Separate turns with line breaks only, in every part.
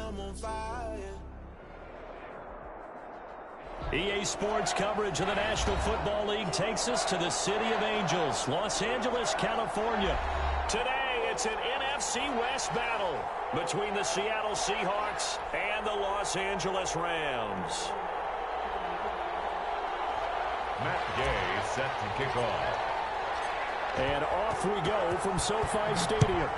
I'm on fire.
EA Sports coverage of the National Football League takes us to the City of Angels, Los Angeles, California. Today, it's an NFC West battle between the Seattle Seahawks and the Los Angeles Rams.
Matt Gay set to kick off.
And off we go from SoFi Stadium.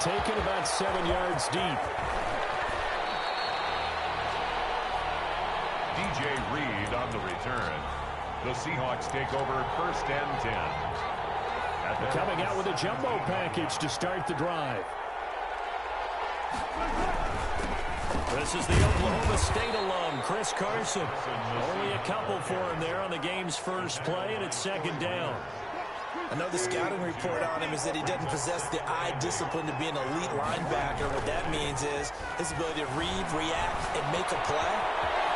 Taken about 7 yards deep.
DJ Reed on the return. The Seahawks take over 1st and 10.
Coming out with a jumbo package to start the drive. This is the Oklahoma State alum, Chris Carson. Only a couple for him there on the game's first play, and it's 2nd down.
I know the scouting report on him is that he doesn't possess the eye discipline to be an elite linebacker. What that means is his ability to read, react, and make a play.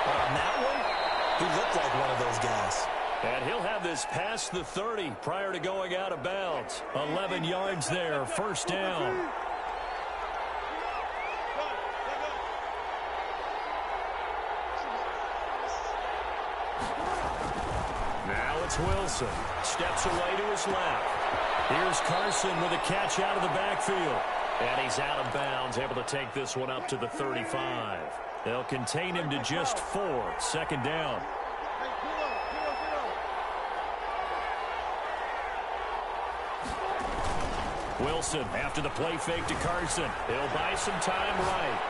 But on that one, he looked like one of those guys.
And he'll have this past the 30 prior to going out of bounds. 11 yards there, 1st down. Now it's Wilson. Steps away to his left. Here's Carson with a catch out of the backfield. And he's out of bounds, able to take this one up to the 35. They'll contain him to just 4. 2nd down. Wilson after the play fake to Carson. He'll buy some time right.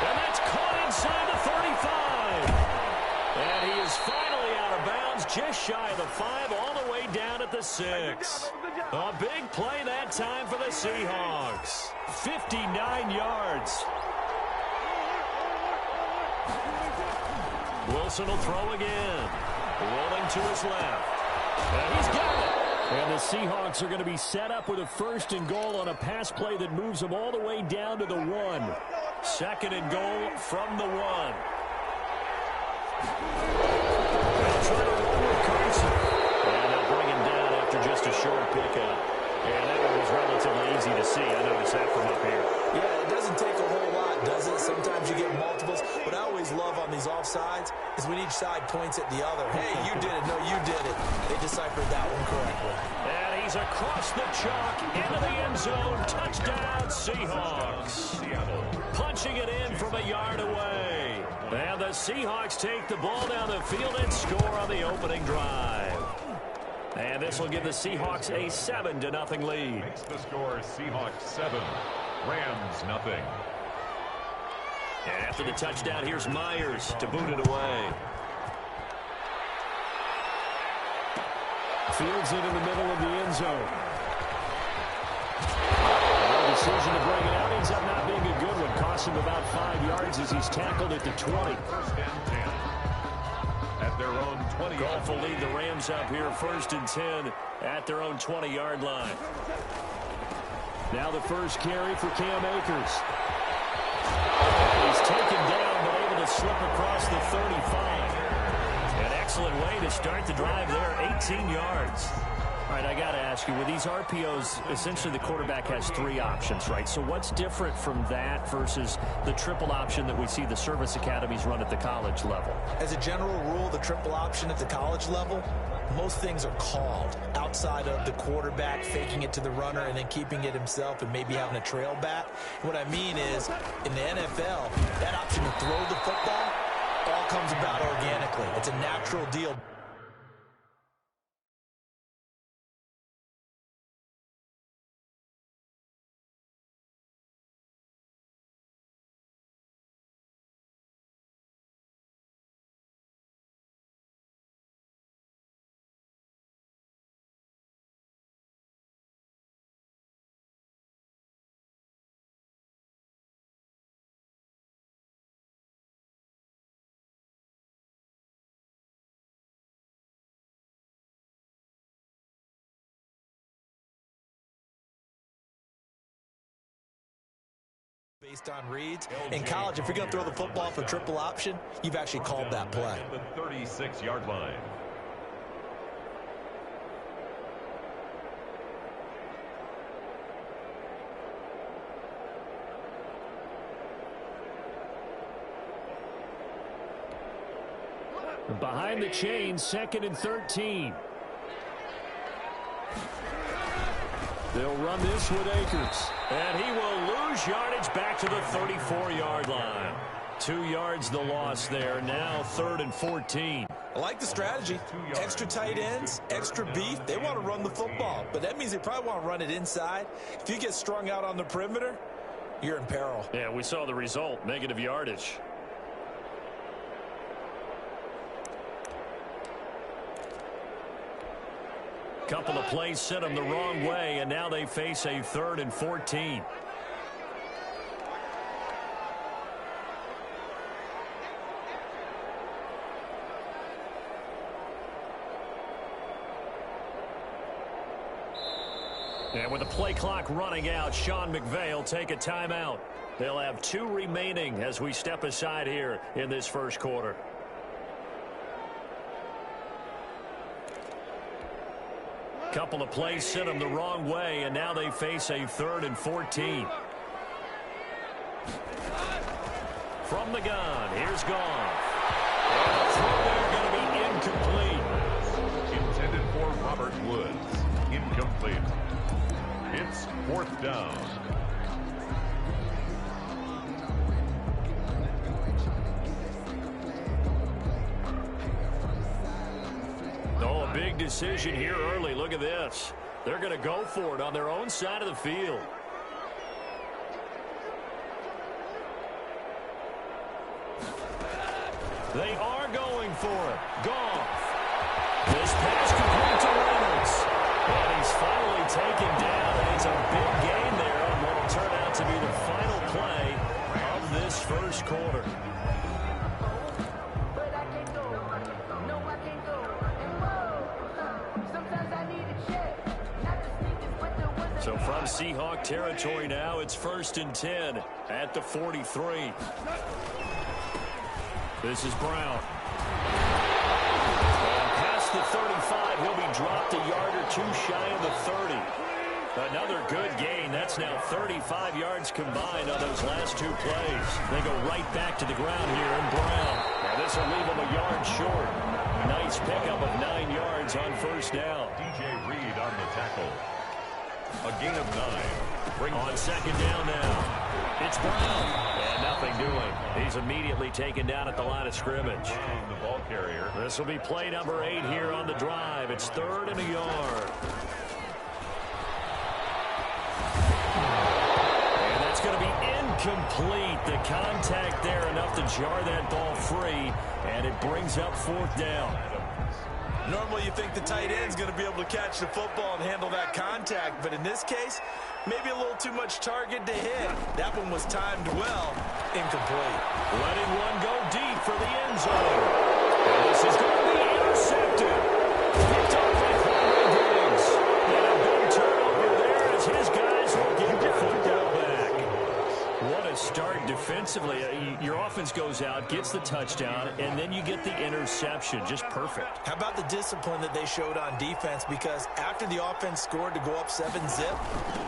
And that's caught inside the 35. And he is finally out of bounds, just shy of the 5, all the way down at the 6. A big play that time for the Seahawks. 59 yards. Wilson will throw again. Rolling to his left. And he's got it. And the Seahawks are going to be set up with a 1st and goal on a pass play that moves them all the way down to the 1. 2nd and goal from the 1. They'll try to run with Carson. And they'll bring him down after just a short pickup. And that one was relatively easy to see. I noticed that from up here.
Yeah, it doesn't take a whole lot, does it? Sometimes you get multiples. What I always love on these offsides is when each side points at the other. Hey, you did it. No, you did it. They deciphered that one correctly.
And he's across the chalk into the end zone. Touchdown, Seahawks. Punching it in from a yard away. And the Seahawks take the ball down the field and score on the opening drive. And this will give the Seahawks a 7-0 lead.
Makes the score Seahawks 7, Rams 0.
And after the touchdown, here's Myers to boot it away. Fields it in the middle of the end zone. The decision to bring it out ends up not being a good one. Cost him about 5 yards as he's tackled at the 20.
1st and 10. At their own 20.
Goff will lead the Rams up here 1st and 10 at their own 20-yard line. Now the first carry for Cam Akers. He's taken down but able to slip across the 35. An excellent way to start the drive there, 18 yards. All right, I got to ask you, with these RPOs, essentially the quarterback has 3 options, right? So what's different from that versus the triple option that we see the service academies run at the college level?
As a general rule, the triple option at the college level, most things are called outside of the quarterback faking it to the runner and then keeping it himself and maybe having a trail back. What I mean is, in the NFL, that option to throw the football all comes about organically. It's a natural deal. Based on reads. In college, if you're going to throw the football for triple option, you've actually called that play.
The 36-yard line.
Behind the chains, 2nd and 13. They'll run this with Akers. And he will lose yardage back to the 34-yard line. 2 yards the loss there. Now 3rd and 14.
I like the strategy. Extra tight ends, extra beef. They want to run the football, but that means they probably want to run it inside. If you get strung out on the perimeter, you're in peril.
Yeah, we saw the result, negative yardage. Couple of plays sent them the wrong way, and now they face a 3rd and 14. And with the play clock running out, Sean McVay will take a timeout. They'll have 2 remaining as we step aside here in this first quarter. Couple of plays sent them the wrong way, and now they face a 3rd and 14. From the gun, here's Goff. And the throw there going to be incomplete.
Intended for Robert Woods. Incomplete. It's 4th down.
Oh, a big decision here early. Look at this. They're going to go for it on their own side of the field. They are going for it. Goff. This pass complete to Reynolds. And he's finally taken down, and it's a big gain there on what will turn out to be the final play of this first quarter. So from Seahawk territory now, it's 1st and 10 at the 43. This is Brown. And past the 35, he'll be dropped a yard or 2 shy of the 30. Another good gain. That's now 35 yards combined on those last 2 plays. They go right back to the ground here, and Brown. Now this will leave him a yard short. Nice pickup of 9 yards on 1st down.
DJ Reed on the tackle. A gain of 9.
On 2nd down now. It's Brown. And nothing doing. He's immediately taken down at the line of scrimmage.
Brown, the ball carrier.
This will be play number 8 here on the drive. It's 3rd and a yard. And that's going to be incomplete. The contact there enough to jar that ball free. And it brings up 4th down.
Normally you think the tight end's going to be able to catch the football and handle that contact, but in this case, maybe a little too much target to hit. That one was timed well. Incomplete.
Letting one go deep for the end zone. And this is going to be intercepted. Picked up by Corey Diggs. And a big turnover there as his guys will get the football back. What a start defensively. Your offense goes out, gets the touchdown, and then you get the interception. Just perfect.
How about the discipline that they showed on defense? Because after the offense scored to go up 7-zip,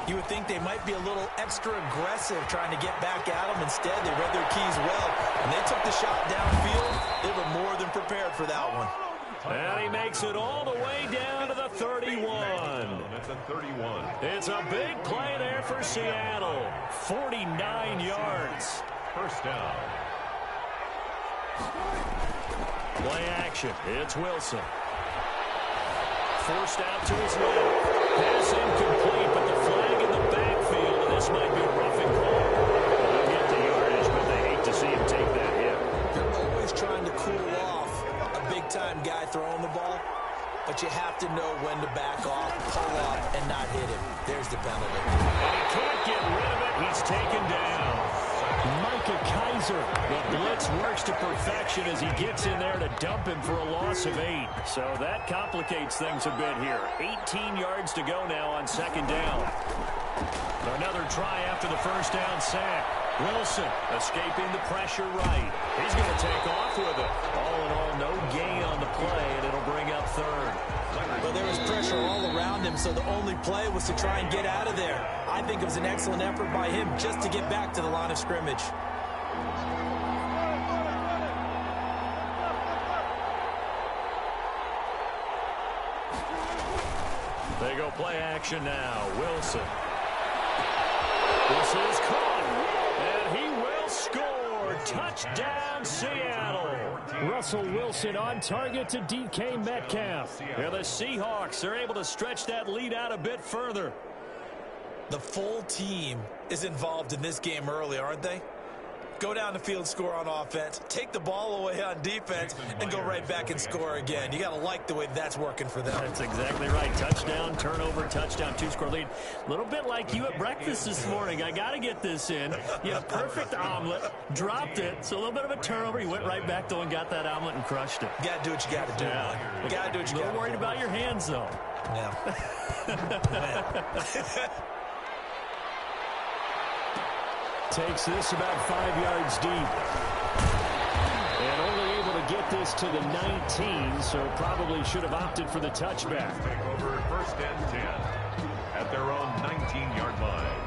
you would think they might be a little extra aggressive trying to get back at them. Instead, they read their keys well, and they took the shot downfield. They were more than prepared for that one.
And he makes it all the way down to the 31.
That's a 31.
It's a big play there for Seattle. 49 yards.
1st down.
Play action. It's Wilson. Forced out to his left. Pass incomplete, but the flag in the backfield, and this might be a roughing call. They'll get the yardage, but they hate to see him take that hit.
They're always trying to cool off a big-time guy throwing the ball, but you have to know when to back off, pull up, and not hit him. There's the penalty.
And he can't get rid of it. He's taken down. Micah Kaiser. The blitz works to perfection as he gets in there to dump him for a loss of 8. So that complicates things a bit here. 18 yards to go now on 2nd down. Another try after the 1st down sack. Wilson escaping the pressure right. He's going to take off with it. All in all, no gain on the play, and it'll bring up 3rd.
Well, there was pressure all around him, so the only play was to try and get out of there. I think it was an excellent effort by him just to get back to the line of scrimmage.
They go play action now. Wilson. This is caught, and he will score. Touchdown, Seattle.
Russell Wilson on target to DK Metcalf.
Yeah, the Seahawks are able to stretch that lead out a bit further.
The full team is involved in this game early, aren't they? Go down the field, score on offense, take the ball away on defense, and go right back and score again. You got to like the way that's working for them.
That's exactly right. Touchdown, turnover, touchdown, two-score lead. A little bit like you at breakfast this morning. I got to get this in. You had a perfect omelet, dropped it, so a little bit of a turnover. You went right back, though, and got that omelet and crushed it.
You got to do what you got to do.
Yeah.
You got to do what you got to do.
A little worried about your hands, though.
Yeah.
Takes this about 5 yards deep. And only able to get this to the 19, so probably should have opted for the touchback.
Take over 1st and 10 at their own 19-yard line.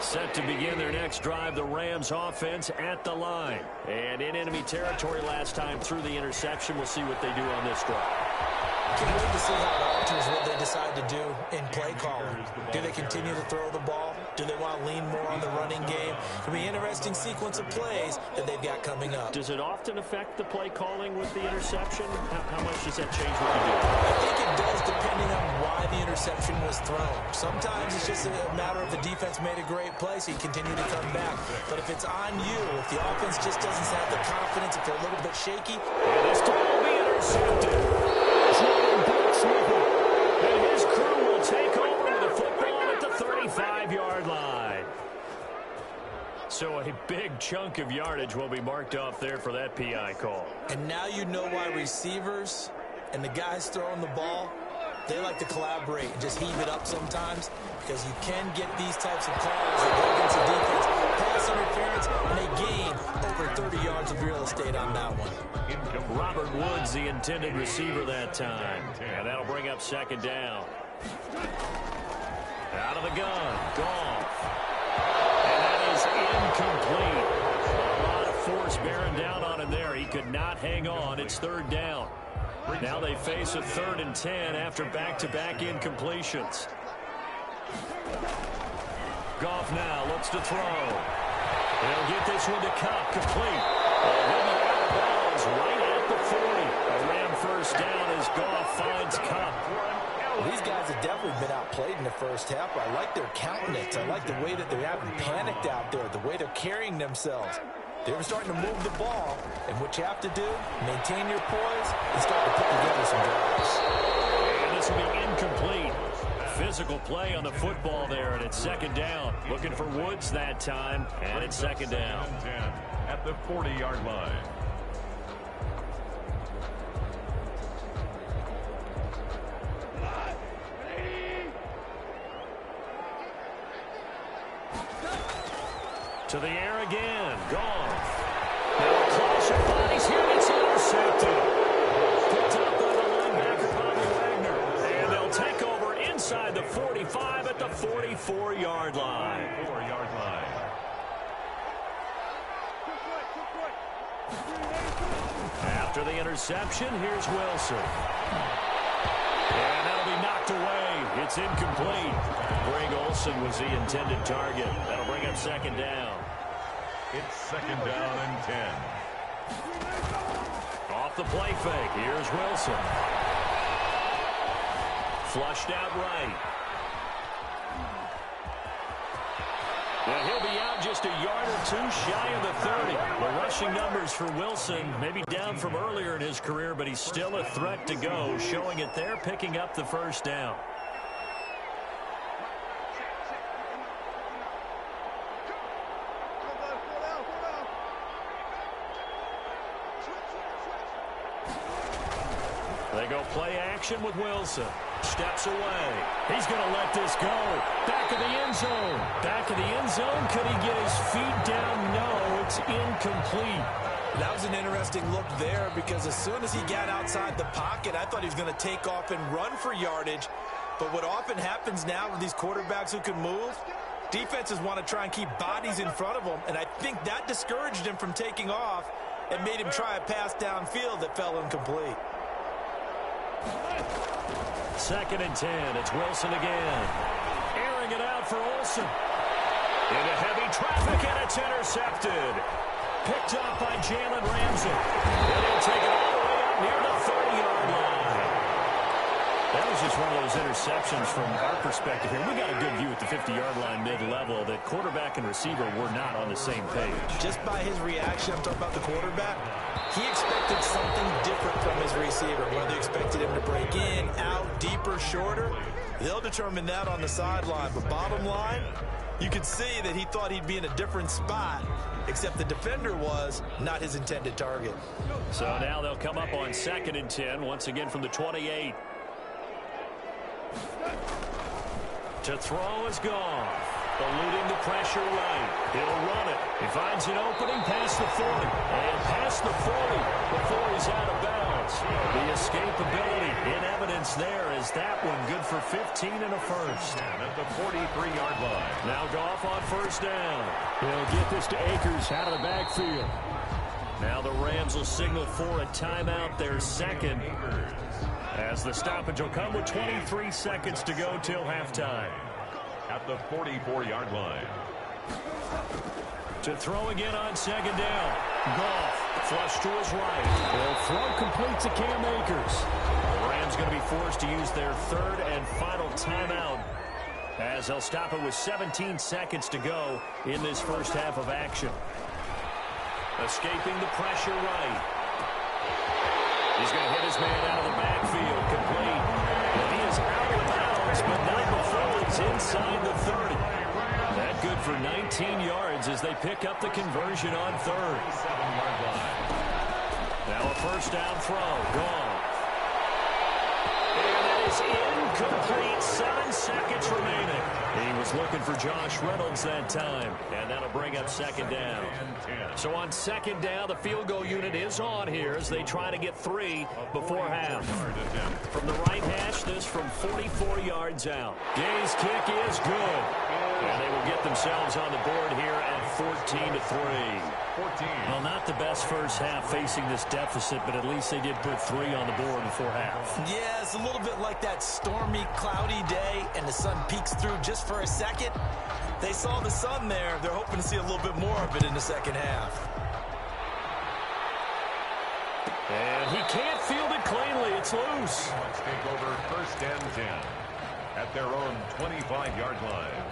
Set to begin their next drive, the Rams offense at the line. And in enemy territory last time through the interception. We'll see what they do on this drive.
Can't wait to see how it alters what they decide to do in play calling. Do they continue to throw the ball? Do they want to lean more on the running game? It'll be an interesting sequence of plays that they've got coming up.
Does it often affect the play calling with the interception? How much does that change what you do?
I think it does depending on why the interception was thrown. Sometimes it's just a matter of the defense made a great play, so you continue to come back. But if it's on you, if the offense just doesn't have the confidence, if they're a little bit shaky.
And this time will be intercepted. And his crew will take over with the football at the 35-yard line. So a big chunk of yardage will be marked off there for that PI call.
And now you know why receivers and the guys throwing the ball, they like to collaborate and just heave it up sometimes, because you can get these types of calls that go against the defense, pass interference, and they gain over 30 yards of real estate on that one.
Robert Woods, the intended receiver that time. And that'll bring up 2nd down. Out of the gun, Goff. And that is incomplete. A lot of force bearing down on him there. He could not hang on. It's 3rd down. Now they face a 3rd and 10 after back-to-back incompletions. Goff now looks to throw. He'll get this one to Cup, complete. And he'll be out of bounds right at the 40. A Ram 1st down as Goff finds Cup.
Well, these guys have definitely been outplayed in the first half. I like their countenance. I like the way that they haven't panicked out there, the way they're carrying themselves. They were starting to move the ball, and what you have to do, maintain your poise and start to put together some drives.
And this will be incomplete. Physical play on the football there, and it's 2nd down. Looking for Woods that time, and it's 2nd down.
10 at the 40-yard line.
To the air again. Goff. Now closer bodies here. It's intercepted. Picked up by the linebacker, Bobby Wagner. And they'll take over inside the 45 at the 44-yard line.
44-yard line.
After the interception, here's Wilson. And that'll be knocked away. It's incomplete. Greg Olsen was the intended target. That'll bring up 2nd down.
It's 2nd down and 10.
Off the play fake. Here's Wilson. Flushed out right. And he'll be out just a yard or two shy of the 30. The rushing numbers for Wilson maybe down from earlier in his career, but he's still a threat to go, showing it there, picking up the 1st down. They go play action with Wilson. Steps away. He's going to let this go. Back of the end zone. Back of the end zone. Could he get his feet down? No, it's incomplete.
That was an interesting look there, because as soon as he got outside the pocket, I thought he was going to take off and run for yardage. But what often happens now with these quarterbacks who can move, Defenses want to try and keep bodies in front of them, and I think that discouraged him from taking off and made him try a pass downfield that fell incomplete.
2nd and 10. It's Wilson again. Airing it out for Olsen. Into heavy traffic, and it's intercepted. Picked up by Jalen Ramsey. And he'll take it all the way up near the 30-yard line. That was just one of those interceptions from our perspective here. We got a good view at the 50-yard line mid-level that quarterback and receiver were not on the same page.
Just by his reaction, I'm talking about the quarterback, he expected something different from his receiver. Whether he expected him to break in, out, deeper, shorter, they'll determine that on the sideline. But bottom line, you could see that he thought he'd be in a different spot, except the defender was not his intended target.
So now they'll come up on 2nd and 10, once again from the 28. To throw is gone. Eluding the pressure right. He'll run it. He finds an opening past the 40. And past the 40 before he's out of bounds. The escapability in evidence there is that one good for 15 and a first.
And at the 43-yard line.
Now Goff on 1st down.
He'll get this to Akers out of the backfield.
Now the Rams will signal for a timeout, their 2nd. As the stoppage will come with 23 seconds to go till halftime.
At the 44-yard line.
To throw again on 2nd down. Goff, flush to his right.
The throw complete to Cam Akers.
The Rams going to be forced to use their 3rd and final timeout, as they'll stop it with 17 seconds to go in this first half of action. Escaping the pressure right. He's going to hit his man out of the backfield. Complete. And he is out of bounds, but not before it's inside the 30. That good for 19 yards as they pick up the conversion on 3rd. Now a 1st down throw. Gone. And that is incomplete. 7 seconds remaining. He was looking for Josh Reynolds that time. And that'll bring up 2nd down. So on 2nd down, the field goal unit is on here as they try to get 3 before half. From the right hash, this from 44 yards out. Gay's kick is good. And they will get themselves on the board here at 14-3. Well, not the best first half facing this deficit, but at least they did put 3 on the board before half.
Yeah, it's a little bit like that stormy, cloudy day, and the sun peeks through just for a second. They saw the sun there. They're hoping to see a little bit more of it in the 2nd half.
And he can't field it cleanly. It's loose.
Let's take over 1st and 10 at their own 25-yard line.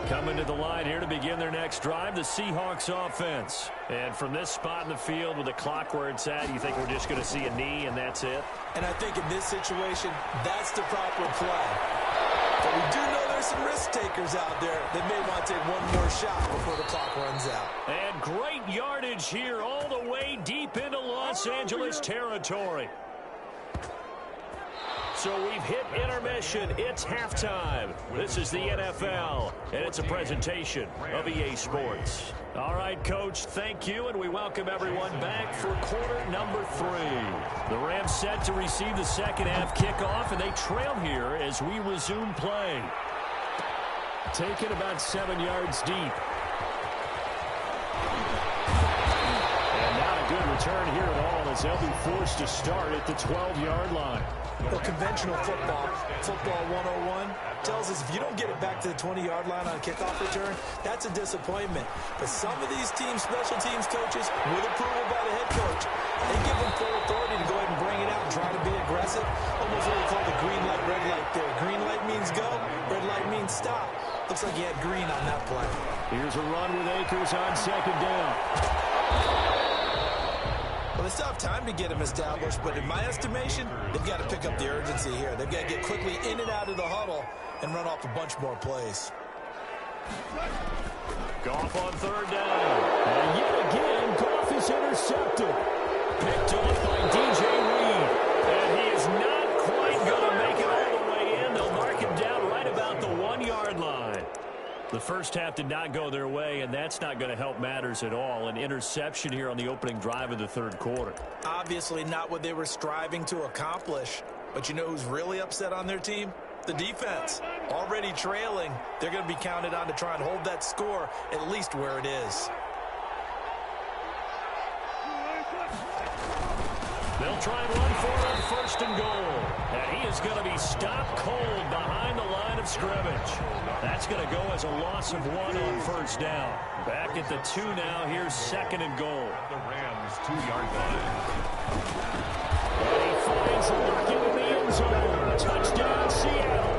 Coming to the line here to begin their next drive, the Seahawks offense. And from this spot in the field with the clock where it's at, you think we're just going to see a knee and that's it?
And I think in this situation, that's the proper play. But we do know there's some risk takers out there that may want to take one more shot before the clock runs out.
And great yardage here all the way deep into Los Angeles territory. So we've hit intermission. It's halftime. This is the NFL, and it's a presentation of EA Sports. All right, Coach, thank you, and we welcome everyone back for quarter number 3. The Rams set to receive the 2nd half kickoff, and they trail here as we resume play.
Taken about 7 yards deep. And not a good return here at all as they'll be forced to start at the 12-yard line.
Well, conventional football 101, tells us if you don't get it back to the 20-yard line on a kickoff return, that's a disappointment. But some of these teams, special teams coaches, with approval by the head coach, they give them full authority to go ahead and bring it out and try to be aggressive. Almost what we call the green light, red light there. Green light means go, red light means stop. Looks like he had green on that play.
Here's a run with Akers on 2nd down.
Well, they still have time to get him established, but in my estimation, they've got to pick up the urgency here. They've got to get quickly in and out of the huddle and run off a bunch more plays.
Goff on 3rd down.
And yet again, Goff is intercepted.
Picked off by DJ Reed. And he is not quite going to make it all the way in. They'll mark him down right about the 1-yard line. The first half did not go their way, and that's not going to help matters at all. An interception here on the opening drive of the 3rd quarter.
Obviously not what they were striving to accomplish. But you know who's really upset on their team? The defense. Already trailing, they're going to be counted on to try and hold that score at least where it is.
They'll try and run for it on first and goal. And he is going to be stopped cold behind the line of scrimmage. That's going to go as a loss of 1 on first down. Back at the 2 now. Here's second and goal.
The Rams 2-yard line.
And he finds Lockett in the end zone. Touchdown, Seattle.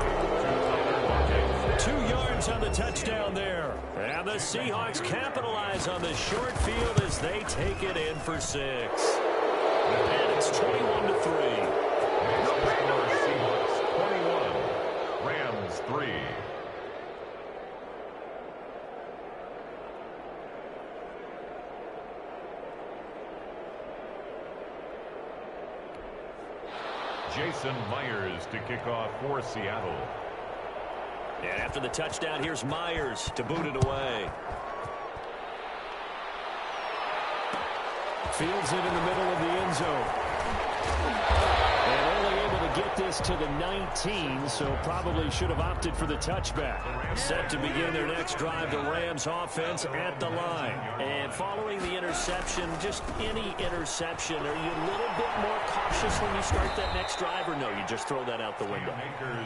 2 yards on the touchdown there. And the Seahawks capitalize on the short field as they take it in for 6. And it's 21-3.
Seahawks 21, Rams 3. Jason Myers to kick off for Seattle.
And after the touchdown, here's Myers to boot it away.
Fields it in the middle of the end zone. And only able to get this to the 19, so probably should have opted for the touchback.
Set to begin their next drive, the Rams offense at the line. And following the interception, just any interception, are you a little bit more cautious when you start that next drive, or no, you just throw that out the window?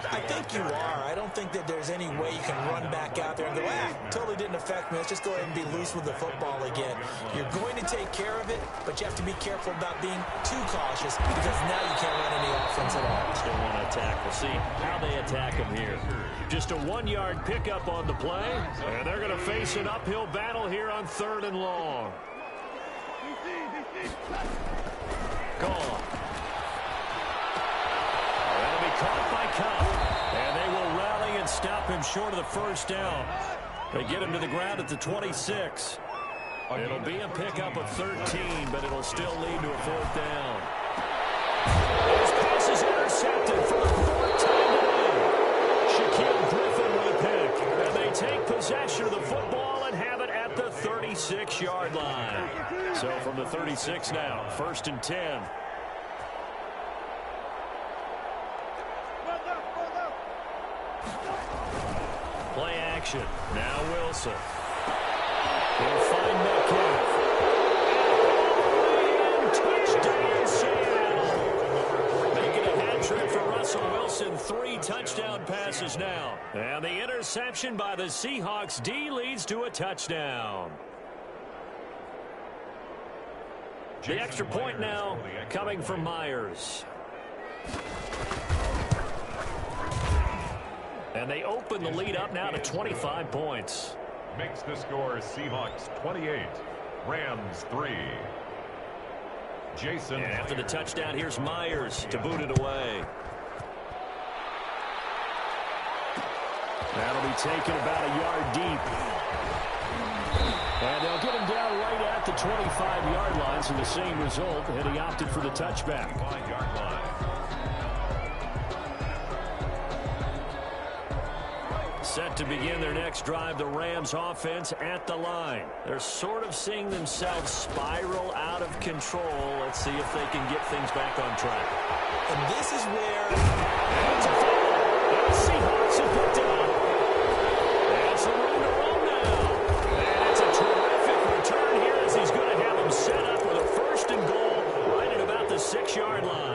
I think you are. I don't think that there's any way you can run back out there and go, totally didn't affect me. Let's just go ahead and be loose with the football again. You're going to take care of it, but you have to be careful about being too cautious because now you can't run any offense at all.
Still want to attack. We'll see how they attack him here. Just a 1-yard pickup on the play, and they're going to face an uphill battle here on 3rd and long. Gone. That'll be caught by Cup, and they will rally and stop him short of the first down. They get him to the ground at the 26. It'll be a pickup of 13, but it'll still lead to a 4th down. His pass is intercepted for the 4th time today. Shaquille Griffin with a pick. And they take possession of the football and have it at the 36-yard line. So from the 36 now, 1st and 10. Play action. Now Wilson. He'll find Metcalf. Touchdown, Seattle. Making a hat trick for Russell Wilson. 3 touchdown passes now. And the interception by the Seahawks D leads to a touchdown. The extra point now coming from Myers. And they open the lead up now to 25 points.
Makes the score Seahawks 28, Rams 3. Jason.
And after the touchdown, here's Myers to boot it away.
That'll be taken about a yard deep. And they'll get him down right at the 25-yard line, so the same result, and he opted for the touchback.
5-yard line.
Set to begin their next drive, the Rams offense at the line. They're sort of seeing themselves spiral out of control. Let's see if they can get things back on track.
And this is where...
It's a foul. And the Seahawks have picked it up. It's a run to run now. And it's a terrific return here as he's going to have them set up with a 1st and goal right at about the 6-yard line.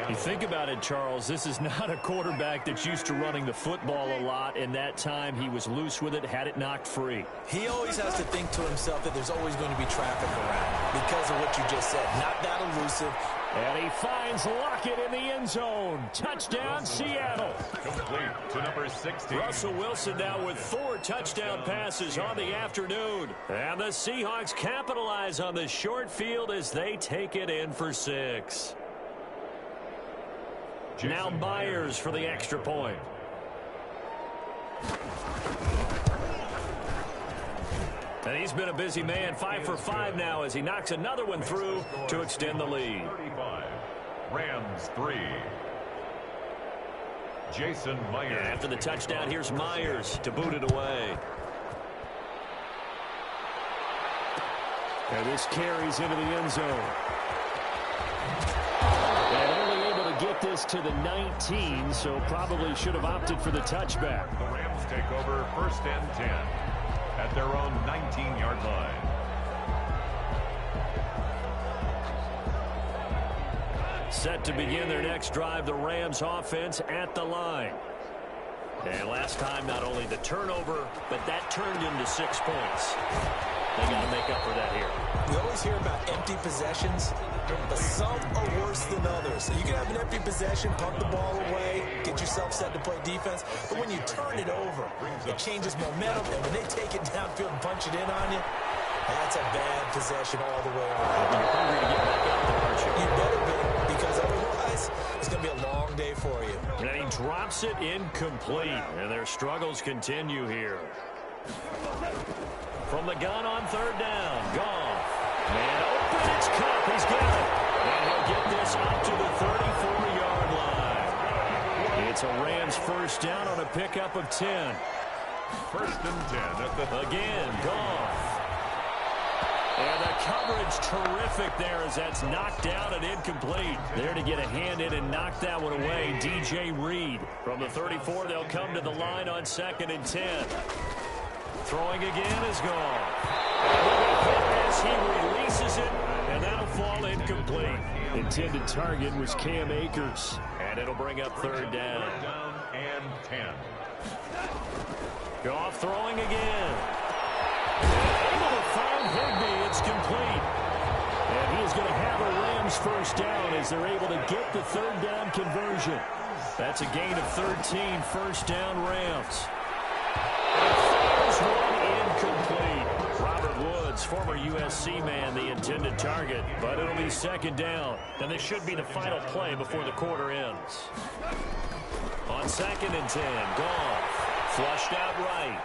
You think about it, Charles, this is not a quarterback that's used to running the football a lot, and that time he was loose with it, had it knocked free.
He always has to think to himself that there's always going to be traffic around because of what you just said. Not that elusive.
And he finds Lockett in the end zone. Touchdown, Seattle.
Complete to number 16.
Russell Wilson now with 4 touchdown passes on the afternoon. And the Seahawks capitalize on the short field as they take it in for 6. Now Myers for the extra point. And he's been a busy man, 5 for 5 now as he knocks another one through to extend the lead.
35, Rams 3. Jason Myers.
And after the touchdown, here's Myers to boot it away.
And this carries into the end zone. And only able to get this this to the 19, so probably should have opted for the touchback.
The Rams take over 1st and 10 at their own 19-yard line.
Set to begin their next drive, the Rams offense at the line. And last time, not only the turnover, but that turned into 6 points. They got to make up for that here.
We always hear about empty possessions, but some are worse than others. So you can have an empty possession, punt the ball away, get yourself set to play defense. But when you turn it over, it changes momentum. And when they take it downfield and punch it in on you, that's a bad possession all the way around.
You're hungry to get back out there, aren't you?
You better be, because otherwise it's going to be a long day for you.
And he drops it incomplete. And their struggles continue here. From the gun on 3rd down. Goff. Man open. It's Cup. He's got it. And he'll get this up to the 34-yard line. It's a Rams 1st down on a pickup of 10.
1st and 10 at the...
Again, Goff. And the coverage terrific there as that's knocked down and incomplete. There to get a hand in and knock that one away, DJ Reed. From the 34, they'll come to the line on 2nd and 10. Throwing again is gone. As he releases it, and that'll fall incomplete.
Intended target was Cam Akers.
And it'll bring up 3rd down.
3rd down and 10.
Goff throwing again. Able to find Higbee. It's complete.
And he is going to have a Rams 1st down as they're able to get the 3rd down conversion.
That's a gain of 13, 1st down Rams. Incomplete. Robert Woods, former USC man, the intended target, but it'll be 2nd down. And this should be the final play before the quarter ends. On 2nd and 10, Goff, flushed out right.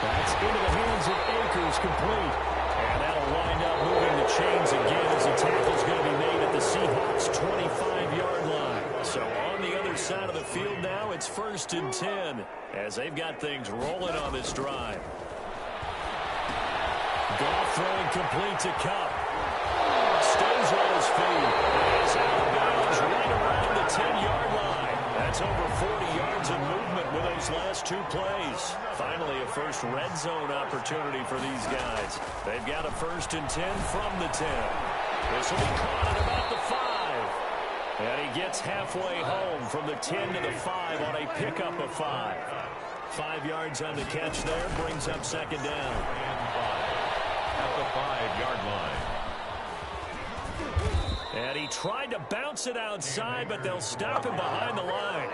That's into the hands of Akers, complete.
And that'll wind up moving the chains again as the tackle's going to be made at the Seahawks' 25-yard line. So on the other side of the field now, it's 1st and 10 as they've got things rolling on this drive. Goff throwing complete to Cup. Stays on his feet. He's out of bounds right around the 10-yard line. That's over 40 yards of movement with those last 2 plays. Finally, a first red zone opportunity for these guys. They've got a 1st and 10 from the 10. This will be caught at about the 5. And he gets halfway home from the 10 to the 5 on a pickup of 5. 5 yards on the catch there, brings up 2nd down.
At the 5-yard line.
And he tried to bounce it outside, but they'll stop him behind the line.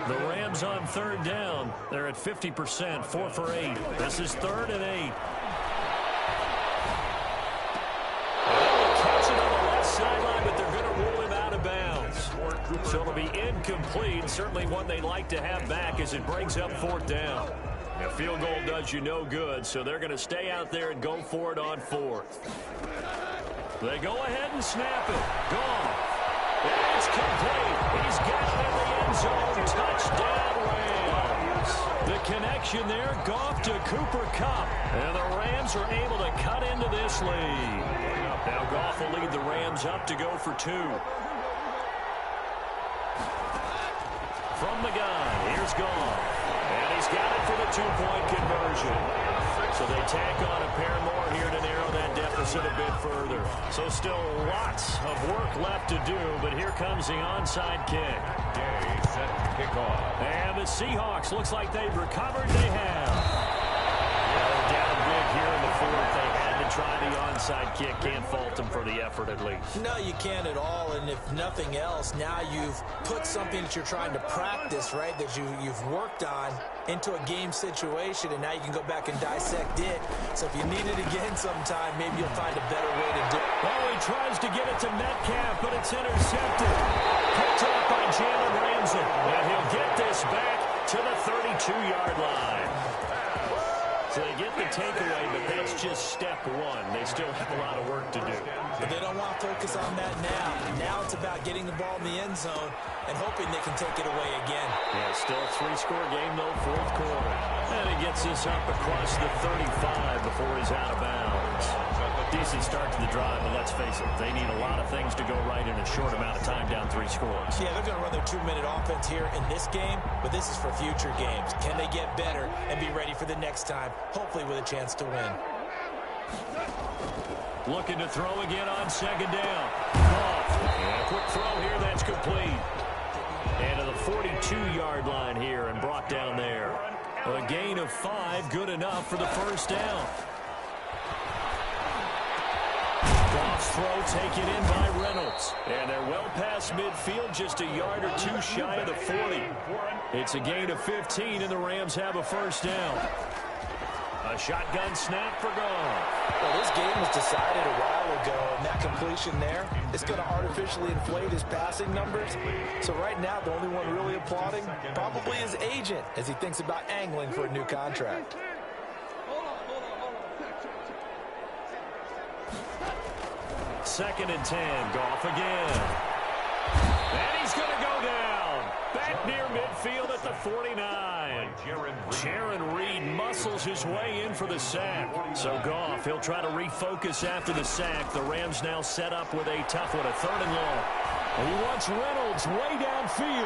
The Rams on 3rd down. They're at 50%, 4 for 8. This is 3rd and 8. They'll catch it on the left sideline, but they're going to rule him out of bounds. So it'll be incomplete. Certainly one they'd like to have back as it brings up 4th down. A field goal does you no good, so they're going to stay out there and go for it on 4th. They go ahead and snap it. Gone. And it's complete. He's got it in the end zone. Touchdown, Rams. The connection there, Goff to Cooper Kupp. And the Rams are able to cut into this lead. Now Goff will lead the Rams up to go for 2. From the gun, here's Goff. And he's got it for the 2-point conversion. So they tack on a pair more here to narrow that deficit a bit further. So still lots of work left to do, but here comes the onside kick.
Day set to kick off.
And the Seahawks, looks like they've recovered. They have. They're down big here in the 4th. They had to try the onside kick. Can't fault them for the effort at least.
No, you can't at all. And if nothing else, now you've put something that you're trying to practice, right, that you've worked on into a game situation, and now you can go back and dissect it. So if you need it again sometime, maybe you'll find a better way to do it.
Oh, he tries to get it to Metcalf, but it's intercepted. Picked up by Jalen Ramsey. And he'll get this back to the 32-yard line. So they get the takeaway, but that's just step 1. They still have a lot of work to do.
But they don't want to focus on that now. Now it's about getting the ball in the end zone and hoping they can take it away again.
Yeah, still a 3-score game, though, 4th quarter. And he gets this up across the 35 before he's out of bounds. Decent start to the drive, but let's face it, they need a lot of things to go right in a short amount of time down 3 scores.
Yeah, they're going to run their 2-minute offense here in this game, but this is for future games. Can they get better and be ready for the next time, hopefully with a chance to win?
Looking to throw again on 2nd down. And a quick throw here, that's complete. And to the 42-yard line here and brought down there. A gain of 5, good enough for the first down. Goff's throw taken in by Reynolds. And they're well past midfield, just a yard or 2 shy of the 40. It's a gain of 15, and the Rams have a first down. A shotgun snap for Goff.
Well, this game was decided a while ago, and that completion there is going to artificially inflate his passing numbers. So right now, the only one really applauding probably his agent as he thinks about angling for a new contract.
Second and 10, Goff again. And he's going to go down. Back near midfield at the 49. Jaron Reed muscles his way in for the sack. So Goff, he'll try to refocus after the sack. The Rams now set up with a tough one, a 3rd and long. And he wants Reynolds way downfield.